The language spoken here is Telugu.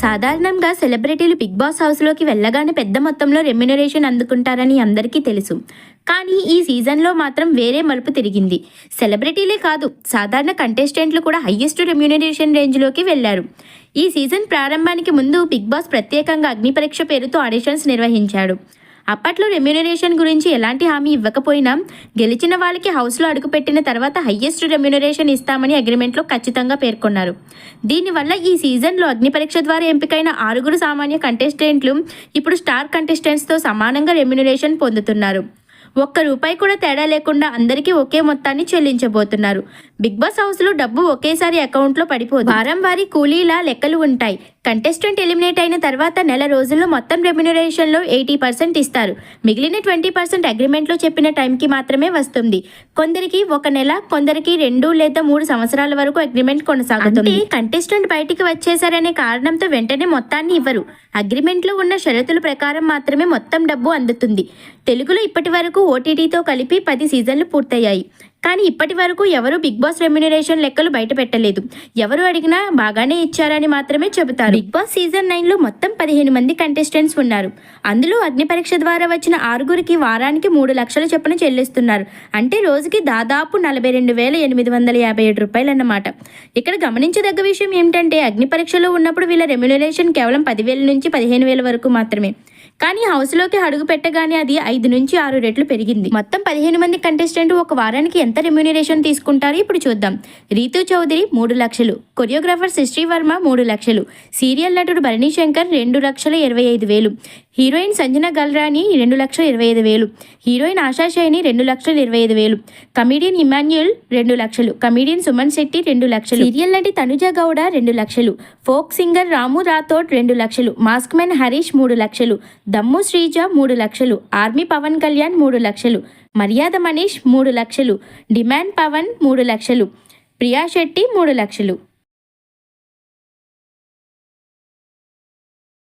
సాధారణంగా సెలబ్రిటీలు బిగ్ బాస్ హౌస్లోకి వెళ్ళగానే పెద్ద మొత్తంలో రెమ్యునరేషన్ అందుకుంటారని అందరికీ తెలుసు. కానీ ఈ సీజన్లో మాత్రం వేరే మలుపు తిరిగింది. సెలబ్రిటీలే కాదు, సాధారణ కంటెస్టెంట్లు కూడా హయ్యెస్ట్ రెమ్యునరేషన్ రేంజ్లోకి వెళ్లారు. ఈ సీజన్ ప్రారంభానికి ముందు బిగ్ బాస్ ప్రత్యేకంగా అగ్ని పరీక్ష పేరుతో ఆడిషన్స్ నిర్వహించాడు. అప్పట్లో రెమ్యునరేషన్ గురించి ఎలాంటి హామీ ఇవ్వకపోయినా గెలిచిన వాళ్ళకి హౌస్లో అడుగుపెట్టిన తర్వాత హయ్యెస్ట్ రెమ్యునరేషన్ ఇస్తామని అగ్రిమెంట్లో ఖచ్చితంగా పేర్కొన్నారు. దీనివల్ల ఈ సీజన్లో అగ్ని పరీక్ష ద్వారా ఎంపికైన 6 సామాన్య కంటెస్టెంట్లు ఇప్పుడు స్టార్ కంటెస్టెంట్స్తో సమానంగా రెమ్యునరేషన్ పొందుతున్నారు. ₹1 కూడా తేడా లేకుండా అందరికీ ఒకే మొత్తాన్ని చెల్లించబోతున్నారు. బిగ్ బాస్ హౌస్లో డబ్బు ఒకేసారి అకౌంట్లో పడిపోదు. వారం వారీ కూలీల లెక్కలు ఉంటాయి. కంటెస్టెంట్ ఎలిమినేట్ అయిన తర్వాత నెల రోజుల్లో మొత్తం రెమ్యునరేషన్లో 80% ఇస్తారు. మిగిలిన 20% అగ్రిమెంట్లో చెప్పిన టైంకి మాత్రమే వస్తుంది. కొందరికి 1 నెల, కొందరికి 2 లేదా 3 సంవత్సరాల వరకు అగ్రిమెంట్ కొనసాగుతుంది. కంటెస్టెంట్ బయటికి వచ్చేసారనే కారణంతో వెంటనే మొత్తాన్ని ఇవ్వరు. అగ్రిమెంట్లో ఉన్న షరతుల ప్రకారం మాత్రమే మొత్తం డబ్బు అందుతుంది. తెలుగులో ఇప్పటి వరకు ఓటీటీతో కలిపి 10 సీజన్లు పూర్తయ్యాయి. కానీ ఇప్పటి వరకు ఎవరు బిగ్ బాస్ రెమ్యునరేషన్ లెక్కలు బయట పెట్టలేదు. ఎవరు అడిగినా బాగానే ఇచ్చారని మాత్రమే చెబుతారు. బిగ్ బాస్ సీజన్ 9లో మొత్తం 15 మంది కంటెస్టెంట్స్ ఉన్నారు. అందులో అగ్ని పరీక్ష ద్వారా వచ్చిన 6 వారానికి 3 లక్షల చొప్పున చెల్లిస్తున్నారు. అంటే రోజుకి దాదాపు ₹42,857 అన్నమాట. ఇక్కడ గమనించదగ్గ విషయం ఏమిటంటే అగ్ని పరీక్షలో ఉన్నప్పుడు వీళ్ళ రెమ్యునరేషన్ కేవలం 10,000 నుంచి 15,000 వరకు మాత్రమే. కానీ హౌస్లోకి అడుగు పెట్టగానే అది 5 నుంచి 6 రెట్లు పెరిగింది. మొత్తం 15 మంది కంటెస్టెంట్ ఒక వారానికి ఎంత రెమ్యునరేషన్ తీసుకుంటారో ఇప్పుడు చూద్దాం. రీతూ చౌదరి 3 లక్షలు, కొరియోగ్రాఫర్ సృష్టి వర్మ 3 లక్షలు, సీరియల్ నటుడు Bharani Shankar 2,25,000, heroine Sanjana Galrani 2,25,000, heroine ASHA Saini 2,25,000, comedian Emmanuel 2 లక్షలు, కమీడియన్ సుమన్ శెట్టి 2 లక్షలు, సీరియల్ నటి తనుజ గౌడ 2 లక్షలు, ఫోక్ సింగర్ రాము రాథోడ్ 2 లక్షలు, మాస్క్ మ్యాన్ హరీష్ 3 లక్షలు, దమ్ము శ్రీజ 3 లక్షలు, ఆర్మీ పవన్ కళ్యాణ్ 3 లక్షలు, మర్యాద మనీష్ 3 లక్షలు, డిమాండ్ పవన్ 3 లక్షలు, ప్రియా శెట్టి 3 లక్షలు.